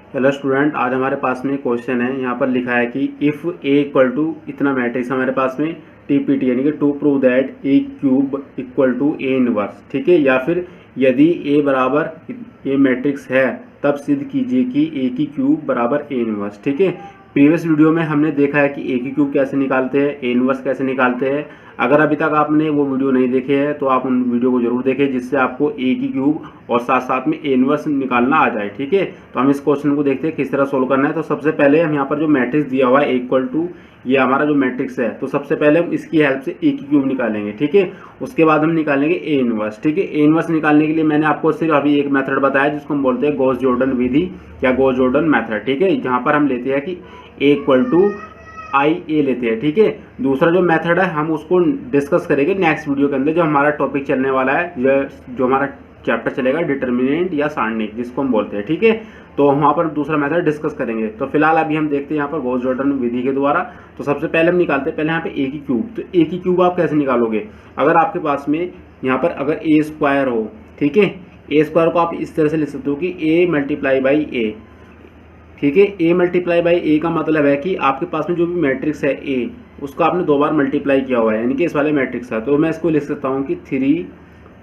Hello student, आज हमारे पास में क्वेश्चन है। यहाँ पर लिखा है कि इफ़ ए इक्वल टू इतना मैट्रिक्स हमारे पास में टीपीटी यानी कि to prove that A cube equal to A inverse, ठीक है। या फिर यदि ए बराबर ए मैट्रिक्स है तब सिद्ध कीजिए कि ए की क्यूब बराबर ए इनवर्स, ठीक है। प्रीवियस वीडियो में हमने देखा है कि ए की क्यूब कैसे निकालते हैं, ए इनवर्स कैसे निकालते हैं। अगर अभी तक आपने वो वीडियो नहीं देखे हैं तो आप उन वीडियो को जरूर देखें, जिससे आपको ए की क्यूब और साथ साथ में ए इनवर्स निकालना आ जाए, ठीक है। तो हम इस क्वेश्चन को देखते हैं किस तरह सोल्व करना है। तो सबसे पहले हम यहाँ पर जो मैट्रिक्स दिया हुआ है इक्वल टू, ये हमारा जो मैट्रिक्स है, तो सबसे पहले हम इसकी हेल्प से ए की क्यूब निकालेंगे, ठीक है। उसके बाद हम निकालेंगे ए इनवर्स, ठीक है। ए इनवर्स निकालने के लिए मैंने आपको सिर्फ अभी एक मेथड बताया जिसको हम बोलते हैं गॉस जॉर्डन विधि या गॉस जॉर्डन मेथड, ठीक है। जहाँ पर हम लेते हैं कि ए इक्वल टू आई ए लेते हैं, ठीक है। दूसरा जो मेथड है हम उसको डिस्कस करेंगे नेक्स्ट वीडियो के अंदर, जो हमारा टॉपिक चलने वाला है, जो हमारा चैप्टर चलेगा डिटर्मिनेंट या सारणिक जिसको हम बोलते हैं, ठीक है। तो वहाँ पर दूसरा मेथड डिस्कस करेंगे। तो फिलहाल अभी हम देखते हैं यहाँ पर गॉस जॉर्डन विधि के द्वारा। तो सबसे पहले हम निकालते हैं पहले यहाँ पे ए की क्यूब। तो ए की क्यूब आप कैसे निकालोगे? अगर आपके पास में यहाँ पर अगर ए स्क्वायर हो, ठीक है, ए स्क्वायर को आप इस तरह से लिख सकते हो कि ए मल्टीप्लाई बाई ए, ठीक है। ए मल्टीप्लाई बाई ए का मतलब है कि आपके पास में जो भी मैट्रिक्स है ए, उसको आपने दो बार मल्टीप्लाई किया हुआ है, यानी कि इस वाले मैट्रिक्स है। तो मैं इसको लिख सकता हूँ कि 3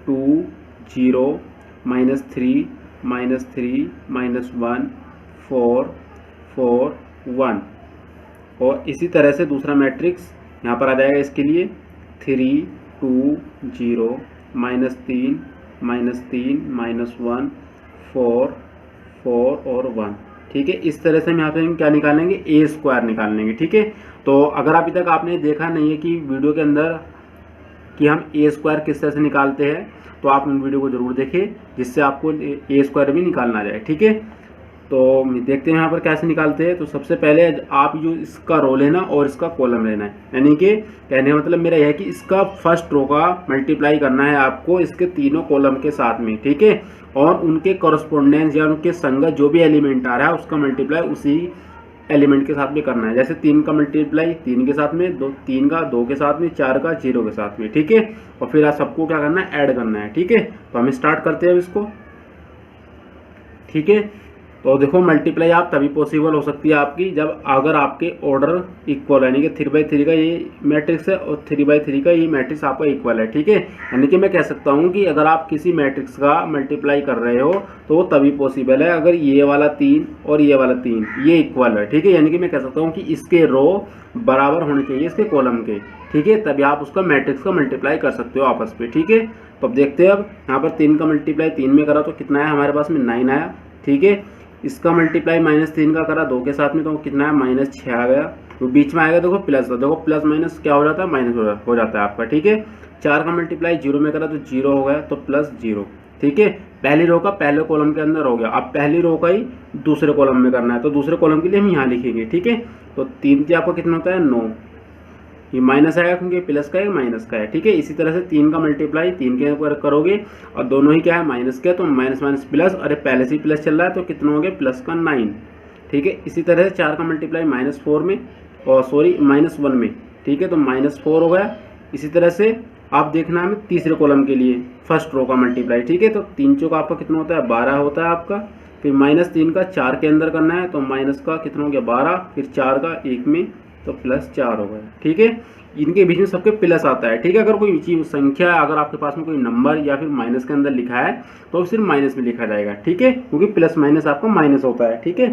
2 0 -3 -3 -1 4 4 1। और इसी तरह से दूसरा मैट्रिक्स यहाँ पर आ जाएगा इसके लिए 3 2 0 -3 -3 -1 4 4 और 1, ठीक है। इस तरह से हम यहाँ पे हम क्या निकालेंगे, ए स्क्वायर निकालेंगे, ठीक है। तो अगर अभी तक आपने देखा नहीं है कि वीडियो के अंदर कि हम ए स्क्वायर किस तरह से निकालते हैं, तो आप उन वीडियो को जरूर देखें, जिससे आपको ए स्क्वायर भी निकालना आ जाए, ठीक है। तो देखते हैं यहाँ पर कैसे निकालते हैं। तो सबसे पहले आप जो इसका रो लेना और इसका कॉलम लेना है, यानी कि कहने का मतलब मेरा यह है कि इसका फर्स्ट रो का मल्टीप्लाई करना है आपको इसके तीनों कॉलम के साथ में, ठीक है। और उनके कॉरस्पोंडेंस या उनके संगत जो भी एलिमेंट आ रहा है उसका मल्टीप्लाई उसी एलिमेंट के साथ में करना है। जैसे 3 का मल्टीप्लाई 3 के साथ में, 3 का 2 के साथ में, 4 का 0 के साथ में, ठीक है। और फिर आप सबको क्या करना है, ऐड करना है, ठीक है। तो हम स्टार्ट करते हैं इसको, ठीक है। तो देखो मल्टीप्लाई आप तभी पॉसिबल हो सकती है आपकी जब अगर आपके ऑर्डर इक्वल है, यानी कि 3/3 का ये मैट्रिक्स है और 3/3 का ये मैट्रिक्स आपका इक्वल है, ठीक है। यानी कि मैं कह सकता हूँ कि अगर आप किसी मैट्रिक्स का मल्टीप्लाई कर रहे हो तो वो तभी पॉसिबल है अगर ये वाला 3 और ये वाला 3 ये इक्वल है, ठीक है। यानी कि मैं कह सकता हूँ कि इसके रो बराबर होने चाहिए इसके कॉलम के, ठीक है। तभी आप उसका मैट्रिक्स का मल्टीप्लाई कर सकते हो आपस में, ठीक है। तो अब देखते हैं, अब यहाँ पर 3 का मल्टीप्लाई 3 में करा तो कितना है हमारे पास में 9 आया, ठीक है। इसका मल्टीप्लाई -3 का करा 2 के साथ में तो कितना है -6 आ गया। तो बीच में आएगा देखो प्लस, देखो प्लस माइनस क्या हो जाता है, माइनस हो जाता है आपका, ठीक है। 4 का मल्टीप्लाई 0 में करा तो 0 हो गया तो +0, ठीक है। पहली रो का पहले कॉलम के अंदर हो गया। अब पहली रो का ही दूसरे कॉलम में करना है, तो दूसरे कॉलम के लिए हम यहाँ लिखेंगे, ठीक है। तो 3 से आपका कितना होता है 9, ये माइनस आएगा क्योंकि प्लस का है माइनस का है, ठीक है। इसी तरह से 3 का मल्टीप्लाई 3 के ऊपर करोगे और दोनों ही क्या है माइनस के, तो माइनस माइनस प्लस, अरे पहले से ही प्लस चल रहा है तो कितना हो गया प्लस का 9, ठीक है। इसी तरह से 4 का मल्टीप्लाई -4 में और -1 में, ठीक है, तो -4 हो गया। इसी तरह से आप देखना है तीसरे कॉलम के लिए फर्स्ट रो का मल्टीप्लाई, ठीक है। तो 3 चौका आपका कितना होता है 12 होता है आपका। फिर -3 का 4 के अंदर करना है तो माइनस का कितना हो गया 12, फिर 4 का 1 में तो +4 हो गया, ठीक है। इनके बीच में सबके प्लस आता है, ठीक है। अगर कोई चीज संख्या अगर आपके पास में कोई नंबर या फिर माइनस के अंदर लिखा है तो सिर्फ माइनस में लिखा जाएगा, ठीक है, क्योंकि प्लस माइनस आपका माइनस होता है, ठीक है।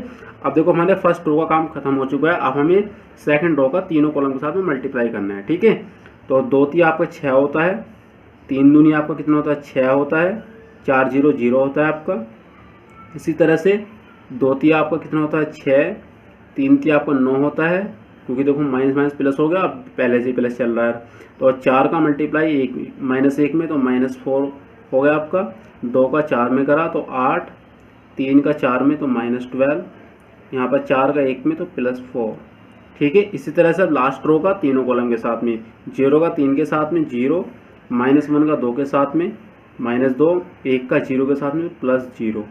अब देखो हमारे फर्स्ट रो का काम खत्म हो चुका है। अब हमें सेकंड रो का तीनों कॉलम के साथ में मल्टीप्लाई करना है, ठीक है। तो 2 3 आपका 6 होता है, 3 दूनी आपका कितना होता है 6 होता है, 4 0 0 होता है आपका। इसी तरह से 2 3 आपका कितना होता है 6, 3 3 आपका 9 होता है, क्योंकि देखो माइनस माइनस प्लस हो गया, अब पहले से प्लस चल रहा है। तो 4 का मल्टीप्लाई -1 में तो -4 हो गया आपका। 2 का 4 में करा तो 8, 3 का 4 में तो -12, यहाँ पर 4 का 1 में तो +4, ठीक है। इसी तरह से अब लास्ट रो का तीनों कॉलम के साथ में 0 का 3 के साथ में 0, -1 का 2 के साथ में -2, 1 का 0 के साथ में +0,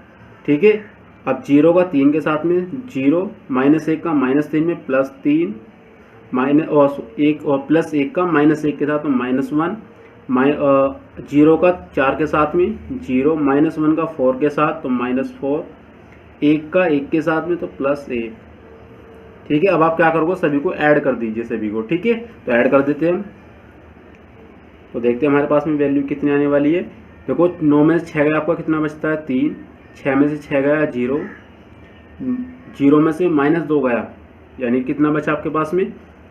ठीक है। अब 0 का 3 के साथ में 0, -1 का -3 में +3, -1 और +1 का -1 के साथ में -1, 0 का 4 के साथ में 0, -1 का 4 के साथ तो -4, 1 का 1 के साथ में तो प्लस 1। ठीक है, अब आप क्या करोगे, सभी को ऐड कर दीजिए सभी को। ठीक है, तो ऐड कर देते हैं हम। तो देखते हैं हमारे पास में वैल्यू कितनी आने वाली है। देखो 9 में से 6 गया, आपका कितना बचता है 3। 6 में से 6 गया 0। 0 में से -2 गया, यानी कितना बचा आपके पास में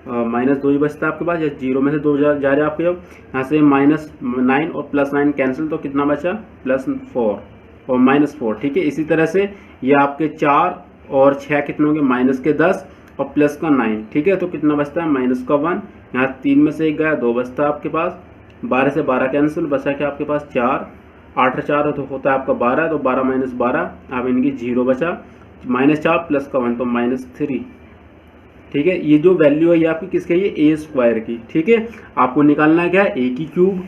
-2 ही बचता है आपके पास। या 0 में से 2 जा रहे हैं आपके, अब यहाँ से -9 और +9 कैंसिल, तो कितना बचा +4 और -4। ठीक है, इसी तरह से ये आपके 4 और 6 कितने होंगे, -10 और +9। ठीक है, तो कितना बचता है -1। यहाँ 3 में से 1 गया, 2 बचता है आपके पास। 12 से 12 कैंसिल, बचा क्या आपके पास 4। 8 और 4 तो होता है आपका 12, तो 12 - 12 अब इनकी 0 बचा। -4 +1 तो -3। ठीक है, ये जो वैल्यू है ये आपकी किसकी है, ये a² की। ठीक है, आपको निकालना है क्या है, a की क्यूब।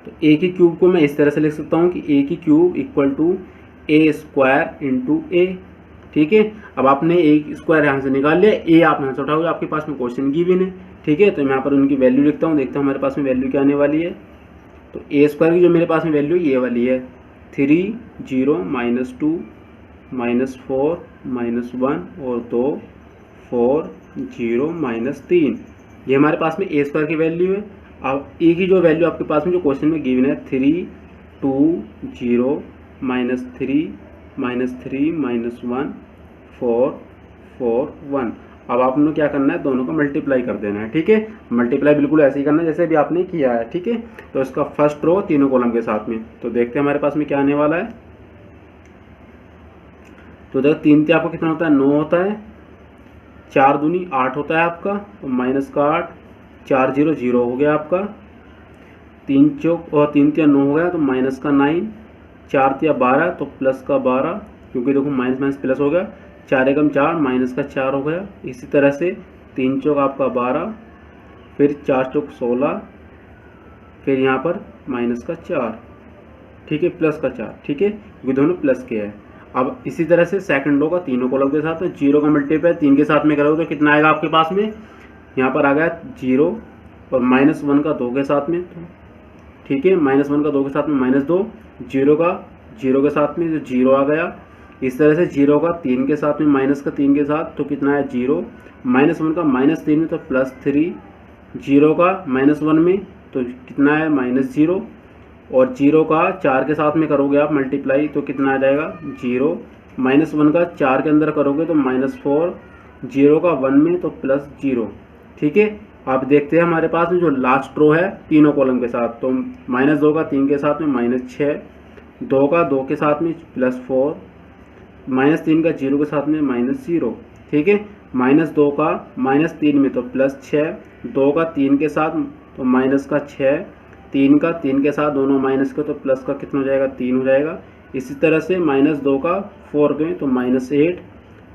तो a की क्यूब को मैं इस तरह से लिख सकता हूँ कि a की क्यूब = a² × a। ठीक है, अब आपने a² यहाँ से निकाल लिया, a आप यहाँ से उठाओगे, आपके पास में क्वेश्चन गिवन है। ठीक है, तो मैं यहाँ पर उनकी वैल्यू लिखता हूँ, देखता हूँ हमारे पास में वैल्यू क्या आने वाली है। तो a² की जो मेरे पास में वैल्यू ये वाली है 3 0 -2 -4 -1 और 2 4 0 -3। ये हमारे पास में a² की वैल्यू है। अब a की जो वैल्यू आपके पास में जो क्वेश्चन में गिवन है 3 2 0 -3 -3 -1 4 4 1। अब आपने क्या करना है, दोनों को मल्टीप्लाई कर देना है। ठीक है, मल्टीप्लाई बिल्कुल ऐसे ही करना है जैसे भी आपने किया है। ठीक है, तो इसका फर्स्ट रो तीनों कॉलम के साथ में। तो देखते हैं हमारे पास में क्या आने वाला है। तो देखो 3 से आपका कितना होता है, 9 होता है। 4 दूनी 8 होता है आपका, तो -8। 4 0 0 हो गया आपका। 3 चौक और 3 3 9 हो गया, तो -9। 4 3 12 तो +12, क्योंकि देखो माइनस प्लस हो गया। 4 एकम 4 -4 हो गया। इसी तरह से 3 चौक आपका 12, फिर 4 चौक 16, फिर यहाँ पर -4। ठीक है, +4। ठीक है, क्योंकि दोनों प्लस के हैं। अब इसी तरह से सेकंड रो का तीनों कॉलम के साथ, तो 0 का मल्टीप्लाई 3 के साथ में करोगे तो कितना आएगा आपके पास में, यहाँ पर आ गया 0 और -1 का 2 के साथ में। ठीक है, -1 का 2 के साथ में -2, 0 का 0 के साथ में, तो 0 आ गया। इस तरह से 0 का 3 के साथ में, माइनस का 3 के साथ, तो कितना है 0। -1 का -3 में तो +3। 0 का -1 में तो कितना है -0। और 0 का 4 के साथ में करोगे आप मल्टीप्लाई तो कितना आ जाएगा 0। -1 का 4 के अंदर करोगे तो -4। 0 का 1 में तो +0। ठीक है, आप देखते हैं हमारे पास में जो लास्ट रो है तीनों कॉलम के साथ, तो -2 का 3 के साथ में -6, 2 का 2 के साथ में +4, -3 का 0 के साथ में -0। ठीक है, -2 का -3 में तो +6, 2 का 3 के साथ तो -6, 3 का 3 के साथ दोनों माइनस के तो प्लस का कितना हो जाएगा 3 हो जाएगा। इसी तरह से -2 का 4 के तो -8,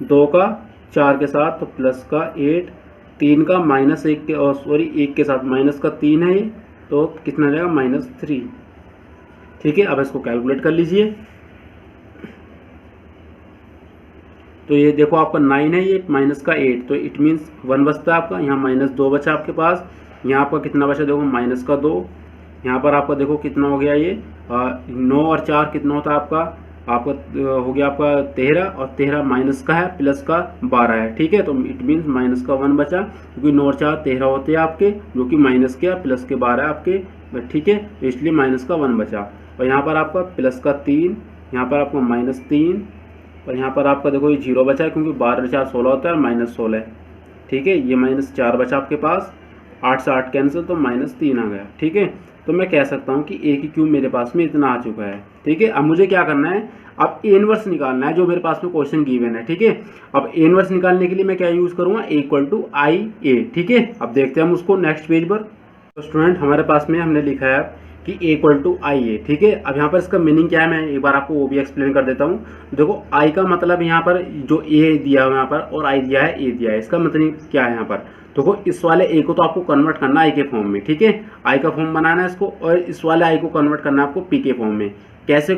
2 का 4 के साथ तो प्लस का 8, 3 का -1 के और सॉरी 1 के साथ माइनस का 3 है ये, तो कितना जाएगा -3। ठीक है, अब इसको कैलकुलेट कर लीजिए। तो ये देखो आपका 9 है, ये माइनस का 8, तो इट मीन्स 1 बचता है आपका। यहाँ -2 बचा आपके पास। यहाँ आपका कितना बचा देखो -2। यहाँ पर आपका देखो कितना हो गया ये 9 और 4 कितना होता है आपका हो गया आपका 13, और 13 माइनस का है प्लस का 12 है। ठीक है, तो इट मीन्स माइनस का 1 बचा, क्योंकि 9 और 4 13 होते हैं आपके, जो कि माइनस के प्लस के 12 आपके। ठीक है, तो इसलिए माइनस का 1 बचा। और यहाँ पर आपका प्लस का 3, यहाँ पर आपको -3, और यहाँ पर आपका देखो ये 0 बचा है, क्योंकि 12 और 4 16 होता है, -16 है। ठीक है, ये -4 बचा आपके पास। 8 से 8 कैंसिल तो -3 आ गया। ठीक है, तो मैं कह सकता हूँ कि a की क्यूब मेरे पास में इतना आ चुका है। ठीक है, अब मुझे क्या करना है, अब a इनवर्स निकालना है जो मेरे पास में क्वेश्चन गिवन है। ठीक है, अब a इनवर्स निकालने के लिए मैं क्या यूज़ करूँगा, a = IA। ठीक है, अब देखते हैं हम उसको नेक्स्ट पेज पर। तो स्टूडेंट हमारे पास में हमने लिखा है कि a = IA। ठीक है, अब यहाँ पर इसका मीनिंग क्या है मैं एक बार आपको वो भी एक्सप्लेन कर देता हूँ। देखो I का मतलब यहाँ पर जो a दिया है यहाँ पर, और I दिया है a दिया है, इसका मतलब क्या है यहाँ पर। देखो इस वाले a को तो आपको कन्वर्ट करना है I के फॉर्म में। ठीक है, I का फॉर्म बनाना है इसको, और इस वाले I को कन्वर्ट करना है आपको P के फॉर्म में। कैसे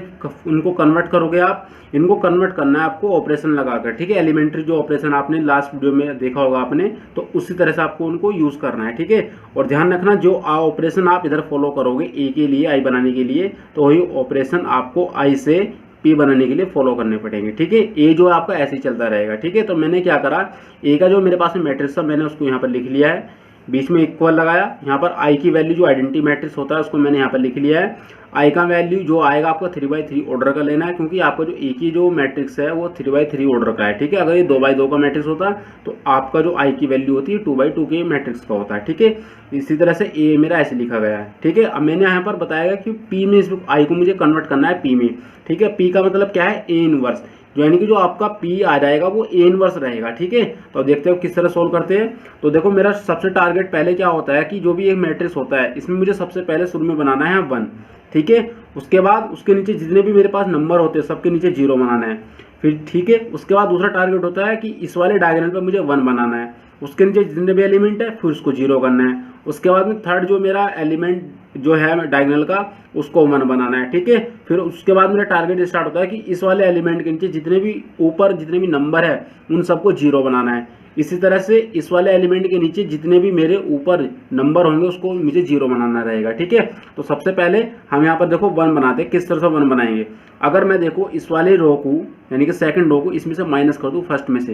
उनको कन्वर्ट करोगे आप, इनको कन्वर्ट करना है आपको ऑपरेशन लगाकर। ठीक है, एलिमेंट्री जो ऑपरेशन आपने लास्ट वीडियो में देखा होगा आपने, तो उसी तरह से आपको उनको यूज़ करना है। ठीक है, और ध्यान रखना जो ऑपरेशन आप इधर फॉलो करोगे a के लिए I बनाने के लिए, तो वही ऑपरेशन आपको I से पी बनाने के लिए फॉलो करने पड़ेंगे। ठीक है, ए जो है आपका ऐसे ही चलता रहेगा। ठीक है, तो मैंने क्या करा, ए का जो मेरे पास में मैट्रिक्स था मैंने उसको यहाँ पर लिख लिया है, बीच में इक्वल लगाया। यहाँ पर आई की वैल्यू जो आइडेंटिटी मैट्रिक्स होता है उसको मैंने यहाँ पर लिख लिया है। आई का वैल्यू जो आएगा आपका 3/3 ऑर्डर का लेना है, क्योंकि आपका जो ए की जो मैट्रिक्स है वो 3/3 ऑर्डर का है। ठीक है, अगर ये 2/2 का मैट्रिक्स होता तो आपका जो आई की वैल्यू होती है 2/2 के मैट्रिक्स का होता है। ठीक है, इसी तरह से ए मेरा ऐसे लिखा गया है। ठीक है, अब मैंने यहाँ पर बताया कि पी में इस आई को मुझे कन्वर्ट करना है पी में। ठीक है, पी का मतलब क्या है, ए इनवर्स, यानी कि जो आपका P आ जाएगा वो ए इनवर्स रहेगा। ठीक है, तो देखते हो किस तरह सोल्व करते हैं। तो देखो मेरा सबसे टारगेट पहले क्या होता है कि जो भी एक मैट्रिक्स होता है इसमें मुझे सबसे पहले शुरू में बनाना है 1। ठीक है, उसके बाद उसके नीचे जितने भी मेरे पास नंबर होते हैं सबके नीचे 0 बनाना है फिर। ठीक है, उसके बाद दूसरा टारगेट होता है कि इस वाले डायगोनल पर मुझे 1 बनाना है, उसके नीचे जितने भी एलिमेंट है फिर उसको 0 करना है। उसके बाद में थर्ड जो मेरा एलिमेंट जो है डायगोनल का उसको 1 बनाना है। ठीक है, फिर उसके बाद मेरा टारगेट स्टार्ट होता है कि इस वाले एलिमेंट के नीचे जितने भी ऊपर जितने भी नंबर है उन सबको 0 बनाना है। इसी तरह से इस वाले एलिमेंट के नीचे जितने भी मेरे ऊपर नंबर होंगे उसको मुझे 0 बनाना रहेगा। ठीक है, तो सबसे पहले हम यहाँ पर देखो 1 बनाते हैं। किस तरह से 1 बनाएंगे, अगर मैं देखो इस वाले रो को यानी कि सेकंड रो को इसमें से माइनस कर दूँ फर्स्ट में से,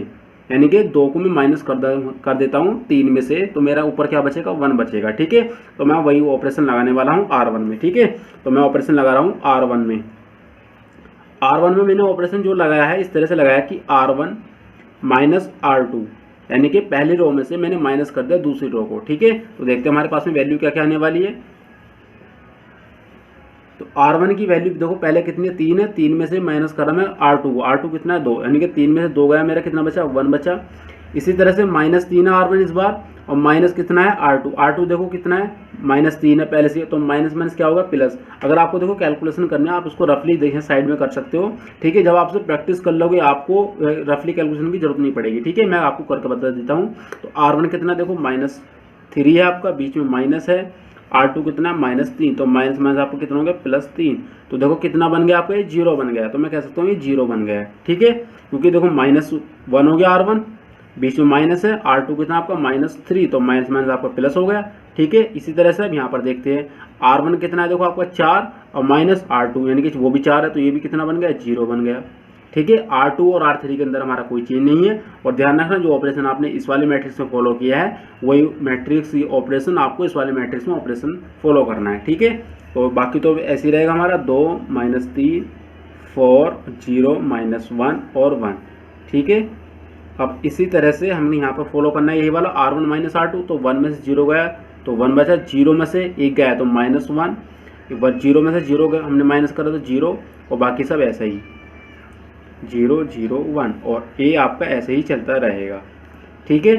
यानी कि 2 को मैं माइनस कर देता हूँ 3 में से, तो मेरा ऊपर क्या बचेगा, 1 बचेगा। ठीक है, तो मैं वही ऑपरेशन लगाने वाला हूँ R1 में। ठीक है, तो मैं ऑपरेशन लगा रहा हूँ R1 में। R1 में मैंने ऑपरेशन जो लगाया है इस तरह से लगाया कि R1 माइनस R2, यानी कि पहली रो में से मैंने माइनस कर दिया दूसरी रो को। ठीक है, तो देखते हैं हमारे पास में वैल्यू क्या क्या आने वाली है। तो R1 की वैल्यू देखो पहले कितनी है, 3 है, 3 में से माइनस करा मैं R2 को, R2 कितना है 2, यानी कि 3 में से 2 गया, मेरा कितना बचा 1 बचा। इसी तरह से -3 है R1 इस बार, और माइनस कितना है R2 देखो कितना है -3 है पहले से, तो माइनस माइनस क्या होगा प्लस। अगर आपको देखो कैलकुलेशन करना है आप उसको रफली देखें साइड में कर सकते हो। ठीक है, जब आप उससे प्रैक्टिस कर लोगे आपको रफली कैलकुलेशन की जरूरत नहीं पड़ेगी। ठीक है, मैं आपको करके बता देता हूँ। तो R1 कितना देखो -3 है आपका, बीच में माइनस है। R2 कितना है -3, तो माइनस माइनस आपको कितना हो गया +3, तो देखो कितना बन गया आपका, ये 0 बन गया। तो मैं कह सकता हूँ ये 0 बन गया है। ठीक है, क्योंकि देखो -1 हो गया R1, बीच में माइनस है। R2 कितना आपका -3, तो माइनस माइनस आपका प्लस हो गया। ठीक है, इसी तरह से अब यहाँ पर देखते हैं R1 कितना है देखो आपका 4 और माइनस R2 यानी कि वो भी 4 है, तो ये भी कितना बन गया 0 बन गया। ठीक है, R2 और R3 के अंदर हमारा कोई चेंज नहीं है। और ध्यान रखना जो ऑपरेशन आपने इस वाले मैट्रिक्स में फॉलो किया है वही मैट्रिक्स ऑपरेशन आपको इस वाले मैट्रिक्स में ऑपरेशन फॉलो करना है। ठीक है, तो बाकी तो ऐसे ही रहेगा हमारा 2 -3 4 0 -1 और 1। ठीक है, अब इसी तरह से हमने यहाँ पर फॉलो करना है यही वाला R1 - R2, तो 1 में से 0 गया तो 1 बचा, 0 में से 1 गया तो -1, 0 में से 0 गया हमने माइनस करा तो 0, और बाकी सब ऐसा ही 0 0 1, और ए आपका ऐसे ही चलता रहेगा। ठीक है,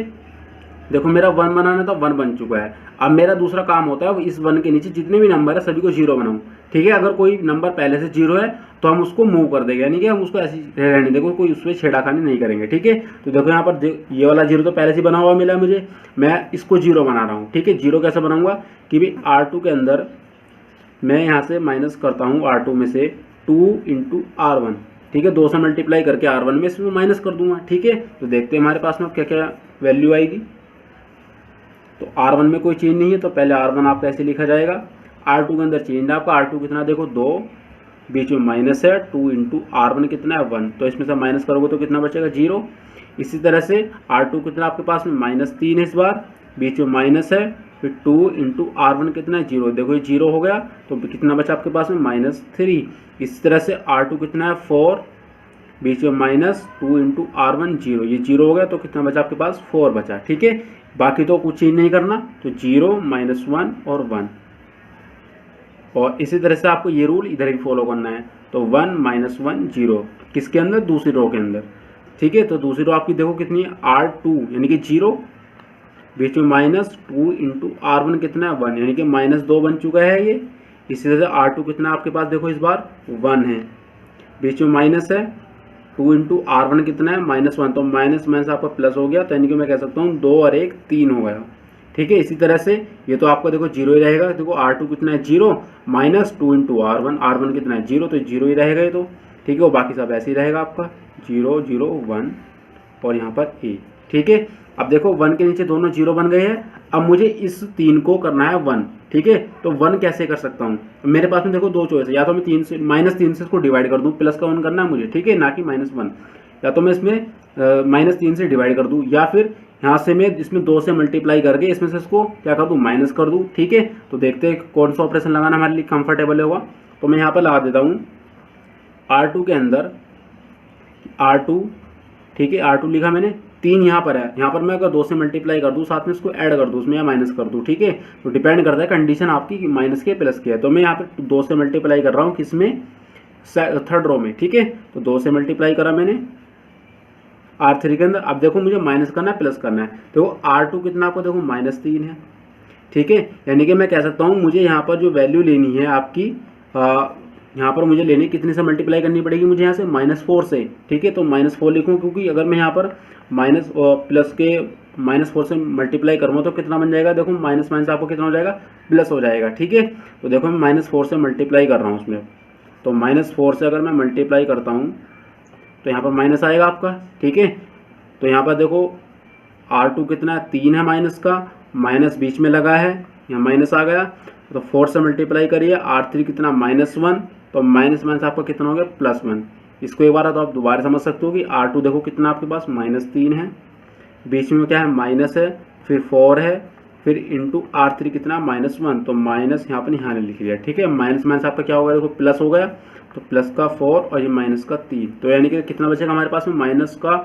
देखो मेरा 1 बनाना था 1 बन चुका है। अब मेरा दूसरा काम होता है इस 1 के नीचे जितने भी नंबर है सभी को 0 बनाऊं। ठीक है, अगर कोई नंबर पहले से 0 है तो हम उसको मूव कर देंगे, यानी कि हम उसको ऐसे रहने देंगे, कोई उस पर छेड़ाखानी नहीं करेंगे। ठीक है, तो देखो यहाँ पर ये वाला 0 तो पहले से बना हुआ मिला मुझे, मैं इसको 0 बना रहा हूँ। ठीक है, 0 कैसे बनाऊंगा कि भाई R2 के अंदर मैं यहाँ से माइनस करता हूँ R2 में से 2 × R1। ठीक है, 2 से मल्टीप्लाई करके R1 में इसमें माइनस कर दूंगा। ठीक है, तो देखते हैं हमारे पास में क्या क्या वैल्यू आएगी। तो R1 में कोई चेंज नहीं है, तो पहले R1 आपका ऐसे लिखा जाएगा। R2 के अंदर चेंज है आपका, R2 कितना देखो 2, बीच में माइनस है, 2 × R1 कितना है 1, तो इसमें से माइनस करोगे तो कितना बचेगा 0। इसी तरह से R2 कितना आपके पास में -3 है इस बार, बीच में माइनस है, फिर 2 × R1 कितना है 0, देखो ये 0 हो गया, तो कितना बचा आपके पास में -3। इसी तरह से R2 कितना है 4, बीच में -2 × R1 0, ये 0 हो गया, तो कितना बचा आपके पास 4 बचा। ठीक है, बाकी तो कुछ चेंज नहीं करना, तो 0 -1 और 1, और इसी तरह से आपको ये रूल इधर भी फॉलो करना है। तो 1 -1 0 किसके अंदर, दूसरी रो के अंदर। ठीक है, तो दूसरी रो आपकी देखो कितनी है R2 यानी कि 0, बीच में -2 × R1 कितना है 1, यानी कि -2 बन चुका है ये। इसी तरह से R2 कितना आपके पास देखो इस बार 1 है, बीच में माइनस है, 2 × R1 कितना है -1, तो माइनस माइनस आपका प्लस हो गया, तो यानी कि मैं कह सकता हूँ 2 और 1 3 हो गया। ठीक है, इसी तरह से ये तो आपका देखो 0 ही रहेगा। देखो R2 कितना है 0, -2 × R1, R1 कितना है 0, तो 0 ही रहेगा ये तो। ठीक है, और बाकी सब ऐसे ही रहेगा आपका 0 0 1 और यहाँ पर A। ठीक है, अब देखो 1 के नीचे दोनों 0 बन गए हैं। अब मुझे इस 3 को करना है 1, ठीक है। तो 1 कैसे कर सकता हूँ, मेरे पास में देखो दो चॉइस है, या तो मैं 3 से -3 से इसको डिवाइड कर दूँ, प्लस का 1 करना है मुझे, ठीक है, ना कि -1। या तो मैं इसमें -3 से डिवाइड कर दूँ, या फिर यहाँ से मैं इसमें 2 से मल्टीप्लाई करके इसमें से इसको क्या कर दूँ, माइनस कर दूँ, ठीक है। तो देखते हैं कौन सा ऑपरेशन लगाना हमारे लिए कंफर्टेबल होगा। तो मैं यहाँ पर लगा देता हूँ R2 के अंदर R2, ठीक है, R2 लिखा मैंने, 3 यहाँ पर है, यहाँ पर मैं अगर 2 से मल्टीप्लाई कर दूँ, साथ में इसको ऐड कर दूँ उसमें, या माइनस कर दूँ, ठीक है। तो डिपेंड करता है कंडीशन आपकी कि माइनस के प्लस के है। तो मैं यहाँ पर 2 से मल्टीप्लाई कर रहा हूँ, किसमें, थर्ड रो में, ठीक है। तो 2 से मल्टीप्लाई करा मैंने R3 के अंदर। अब देखो मुझे माइनस करना है, प्लस करना है। देखो R2 कितना आपको देखो -3 है, ठीक है। यानी कि मैं कह सकता हूँ मुझे यहाँ पर जो वैल्यू लेनी है आपकी, यहाँ पर मुझे लेनी कितने से मल्टीप्लाई करनी पड़ेगी, मुझे यहाँ से -4 से, ठीक है। तो -4 लिखूँ, क्योंकि अगर मैं यहाँ पर माइनस प्लस के -4 से मल्टीप्लाई करूँगा तो कितना बन जाएगा, देखो माइनस माइनस आपको कितना हो जाएगा, प्लस हो जाएगा, ठीक है। तो देखो मैं -4 से मल्टीप्लाई कर रहा हूँ उसमें, तो -4 से अगर मैं मल्टीप्लाई करता हूँ तो यहाँ पर माइनस आएगा आपका, ठीक है। तो यहाँ पर देखो R2 कितना है, 3 है माइनस का, माइनस बीच में लगा है, यहाँ माइनस आ गया। तो 4 से मल्टीप्लाई करिए, R3 कितना -1, तो माइनस माइनस आपका कितना हो गया, +1। इसको एक बार तो आप दोबारा समझ सकते हो कि R2 देखो कितना आपके पास -3 है, बीच में क्या है, माइनस है, फिर 4 है, फिर इंटू R3 कितना -1, तो माइनस यहाँ पर यहाँ लिख लिया, ठीक है। माइनस माइनस आपका क्या हो गया, देखो प्लस हो गया, तो प्लस का 4 और ये माइनस का 3, तो यानी कि कितना बचेगा हमारे पास में, माइनस का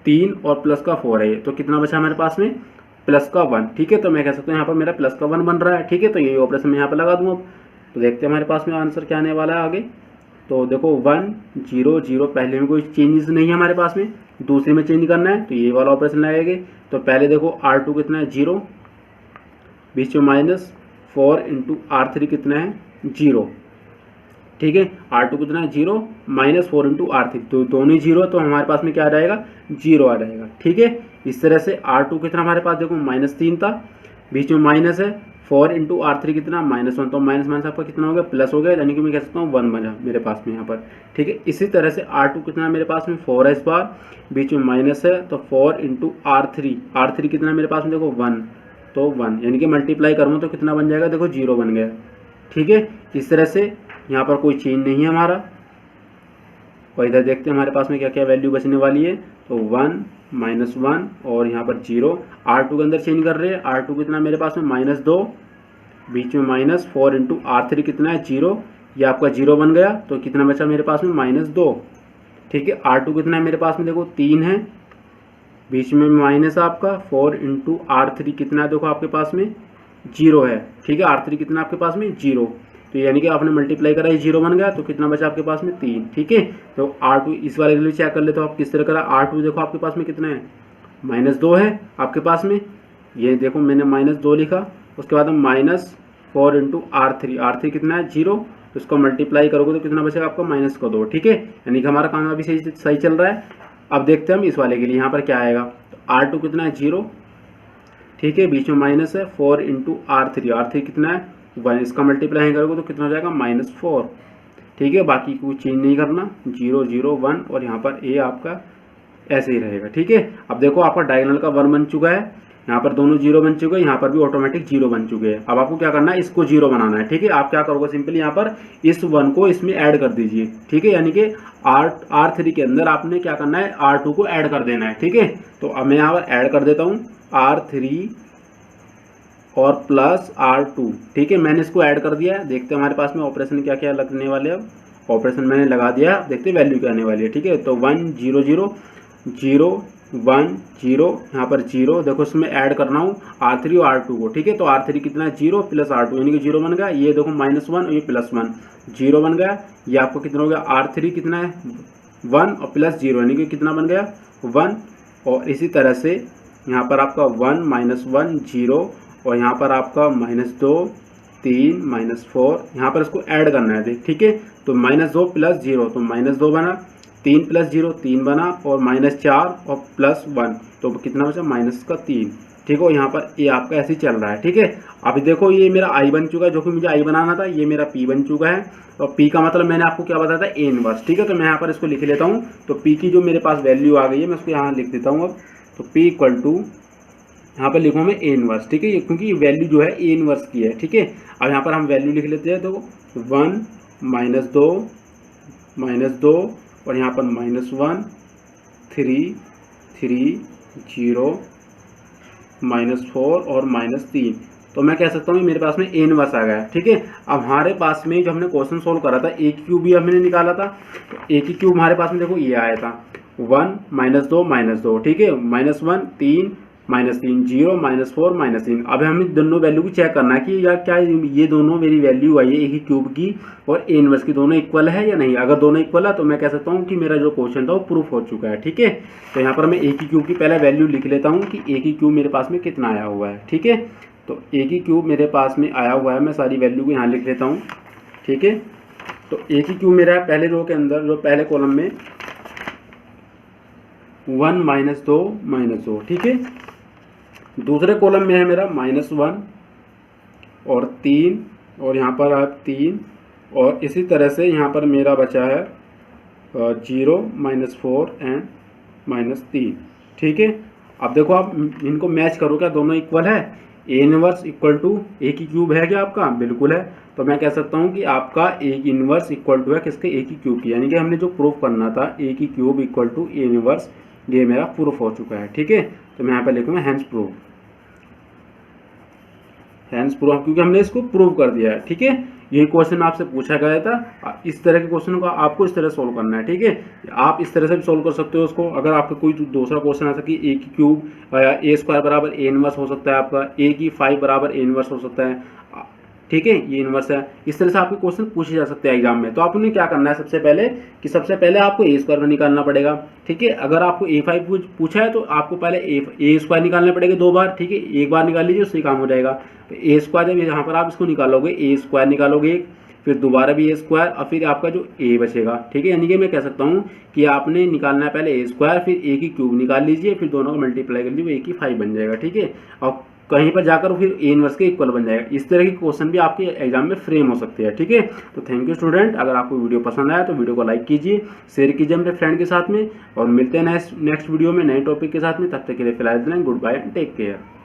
3 और प्लस का 4 है, तो कितना बचा हमारे पास में, प्लस का 1, ठीक है। तो मैं कह सकता हूँ यहाँ पर मेरा प्लस का 1 बन रहा है, ठीक है। तो यही ऑपरेशन मैं यहाँ पर लगा दूँ अब। तो देखते हैं हमारे पास में आंसर क्या आने वाला है आगे। तो देखो 1 0 0, पहले में कोई चेंजेस नहीं है हमारे पास में, दूसरे में चेंज करना है तो ये वाला ऑपरेशन लगाएंगे। तो पहले देखो R2 कितना है 0, बीच में -4 इंटू R3 कितना है 0, ठीक है। R2 कितना है 0, -4 इंटू R3, तो दोनों ही 0, तो हमारे पास में क्या आ जाएगा, 0 आ जाएगा, ठीक है। इस तरह से R2 कितना हमारे पास देखो -3 था, बीच में माइनस है, 4 इंटू R3 कितना -1, तो माइनस माइनस आपका कितना हो गया, प्लस हो गया, यानी कि मैं कह सकता हूँ 1 बना मेरे पास में यहाँ पर, ठीक है। इसी तरह से R2 कितना मेरे पास में 4 है इस बार, बीच में माइनस है, तो 4 इंटू R3 कितना मेरे पास में देखो 1, तो 1, यानी कि मल्टीप्लाई करूँगा तो कितना बन जाएगा, देखो 0 बन गया, ठीक है। इस तरह से यहाँ पर कोई चेंज नहीं है हमारा। और इधर देखते हैं हमारे पास में क्या क्या वैल्यू बचने वाली है, तो 1 -1 और यहाँ पर 0। R2 के अंदर चेंज कर रहे हैं, R2 कितना मेरे पास में -2, बीच में -4 इंटू R3 कितना है 0, ये आपका 0 बन गया, तो कितना बचा मेरे पास में -2, ठीक है। R2 कितना है मेरे पास में देखो 3 है, बीच में माइनस आपका 4 इंटू R3 कितना है देखो आपके पास में 0 है, ठीक है। R3 कितना आपके पास में 0, तो यानी कि आपने मल्टीप्लाई करा, ये 0 बन गया, तो कितना बचा आपके पास में 3, ठीक है। तो R2 इस वाले के लिए चेक कर लेते हो आप किस तरह करा। R2 देखो आपके पास में कितना है, -2 है आपके पास में, ये देखो मैंने -2 लिखा, उसके बाद हम -4 इंटू R3 कितना है 0, तो उसको मल्टीप्लाई करोगे तो कितना बचेगा आपका -2, ठीक है। यानी कि हमारा काम अभी सही चल रहा है। अब देखते हैं हम इस वाले के लिए यहाँ पर क्या आएगा। तो R2 कितना है 0, ठीक है, बीच में माइनस है, 4 इंटू R3 कितना है 1, इसका मल्टीप्लाई करोगे तो कितना हो जाएगा -4, ठीक है। बाकी कुछ चेंज नहीं करना, 0 0 1 और यहाँ पर A आपका ऐसे ही रहेगा, ठीक है। अब देखो आपका डायगोनल का 1 बन चुका है, यहाँ पर दोनों 0 बन चुके हैं, यहाँ पर भी ऑटोमेटिक 0 बन चुके हैं। अब आपको क्या करना है, इसको 0 बनाना है, ठीक है। आप क्या करोगे, सिंपली यहाँ पर इस 1 को इसमें ऐड कर दीजिए, ठीक है। यानी कि R3 के अंदर आपने क्या करना है, R2 को ऐड कर देना है, ठीक है। तो अब मैं यहाँ पर ऐड कर देता हूँ R3 और प्लस R2, ठीक है। मैंने इसको ऐड कर दिया है, देखते हैं हमारे पास में ऑपरेशन क्या क्या लगने वाले हैं। ऑपरेशन मैंने लगा दिया, देखते हैं वैल्यू क्या आने वाली है, ठीक है। तो 1 0 0 0 1 0, यहाँ पर 0, देखो इसमें ऐड करना हूँ R3 और R2 को, ठीक है। तो R3 कितना है 0 प्लस R2, यानी कि 0 बन गया, ये देखो -1 और ये +1, 0 बन गया। ये आपको कितना हो गया, R3 कितना है 1 और प्लस 0, यानी कि कितना बन गया 1। और इसी तरह से यहाँ पर आपका 1 -1 0 और यहाँ पर आपका -2 3 -4, यहाँ पर इसको ऐड करना है, ठीक है। तो -2 प्लस 0, तो -2 बना, 3 प्लस 0 3 बना, और -4 और +1, तो कितना बचा -3, ठीक है। यहाँ पर ये आपका ऐसे ही चल रहा है, ठीक है। अभी देखो ये मेरा I बन चुका है, जो कि मुझे I बनाना था, ये मेरा P बन चुका है। और P का मतलब मैंने आपको क्या बताया था, A इनवर्स, ठीक है। तो मैं यहाँ पर इसको लिख लेता हूँ। तो P की जो मेरे पास वैल्यू आ गई है, मैं उसको यहाँ लिख देता हूँ अब। तो P इक्वल टू यहाँ पर लिखूँ मैं ए इनवर्स, ठीक है, क्योंकि वैल्यू जो है ए इनवर्स की है, ठीक है। अब यहाँ पर हम वैल्यू लिख लेते हैं, तो 1 -2 और यहाँ पर -1 3 3 0 -4 और -3, तो मैं कह सकता हूँ मेरे पास में ए इनवर्स आ गया, ठीक है। अब हमारे पास में जब हमने क्वेश्चन सोल्व करा था ए की क्यूब भी हमने निकाला था, तो ए की क्यूब हमारे पास में देखो ये आया था 1 -2 ठीक है, -1 3 -3 0 -4 -3। अब हमें दोनों वैल्यू को चेक करना है कि या क्या ये दोनों मेरी वैल्यू आई है ए की क्यूब की और ए इनवर्स की, दोनों इक्वल है या नहीं। अगर दोनों इक्वल है तो मैं कह सकता हूँ कि मेरा जो क्वेश्चन था वो प्रूफ हो चुका है, ठीक है। तो यहाँ पर मैं ए की क्यूब की पहले वैल्यू लिख लेता हूँ कि ए की क्यूब मेरे पास में कितना आया हुआ है, ठीक है। तो ए की क्यूब मेरे पास में आया हुआ है, मैं सारी वैल्यू को यहाँ लिख लेता हूँ, ठीक है। तो ए की क्यूब मेरा पहले रो के अंदर, जो पहले कॉलम में 1 -2 ठीक है। दूसरे कॉलम में है मेरा -1 और 3 और यहाँ पर है 3 और इसी तरह से यहाँ पर मेरा बचा है 0 -4 एंड -3, ठीक है। अब देखो आप इनको मैच करो, क्या दोनों इक्वल है। ए इनवर्स इक्वल टू ए की क्यूब है क्या आपका, बिल्कुल है। तो मैं कह सकता हूँ कि आपका ए इनवर्स इक्वल टू है किसके, ए की क्यूब की, यानी कि हमने जो प्रूफ करना था ए की cube equal to A inverse, ये मेरा प्रूफ हो चुका है, ठीक है। तो मैं यहाँ पर लिखूँगा हैंस प्रूफ, क्योंकि हमने इसको प्रूव कर दिया है, ठीक है। यही क्वेश्चन आपसे पूछा गया था, इस तरह के क्वेश्चन को आपको इस तरह सोल्व करना है, ठीक है। आप इस तरह से भी सोल्व कर सकते हो उसको। अगर आपका कोई दूसरा क्वेश्चन आता कि ए की क्यूब ए स्क्वायर बराबर ए इनवर्स हो सकता है, आपका ए की 5 बराबर ए इनवर्स हो सकता है, ठीक है, ये इनवर्स है। इस तरह से आपके क्वेश्चन पूछे जा सकते हैं एग्जाम में। तो आप उन्हें क्या करना है, सबसे पहले आपको ए स्क्वायर निकालना पड़ेगा, ठीक है। अगर आपको A5 पूछा है तो आपको पहले ए स्क्वायर निकालने पड़ेगा 2 बार, ठीक है। एक बार निकाल लीजिए, उससे काम हो जाएगा। तो ए स्क्वायर जब यहाँ पर आप इसको निकालोगे, ए स्क्वायर निकालोगे एक, फिर दोबारा भी ए स्क्वायर और फिर आपका जो ए बचेगा, ठीक है। यानी कि मैं कह सकता हूँ कि आपने निकालना है पहले ए स्क्वायर, फिर ए की क्यूब निकाल लीजिए, फिर दोनों को मल्टीप्लाई कर लीजिए, ए की 5 बन जाएगा, ठीक है। और कहीं पर जाकर फिर ए इनवर्स के इक्वल बन जाएगा। इस तरह के क्वेश्चन भी आपके एग्जाम में फ्रेम हो सकते हैं, ठीक है। तो थैंक यू स्टूडेंट। अगर आपको वीडियो पसंद आया तो वीडियो को लाइक कीजिए, शेयर कीजिए अपने फ्रेंड के साथ में, और मिलते हैं नेक्स्ट वीडियो में नए टॉपिक के साथ में। तब तक के लिए फिलहाल goodbye and take care.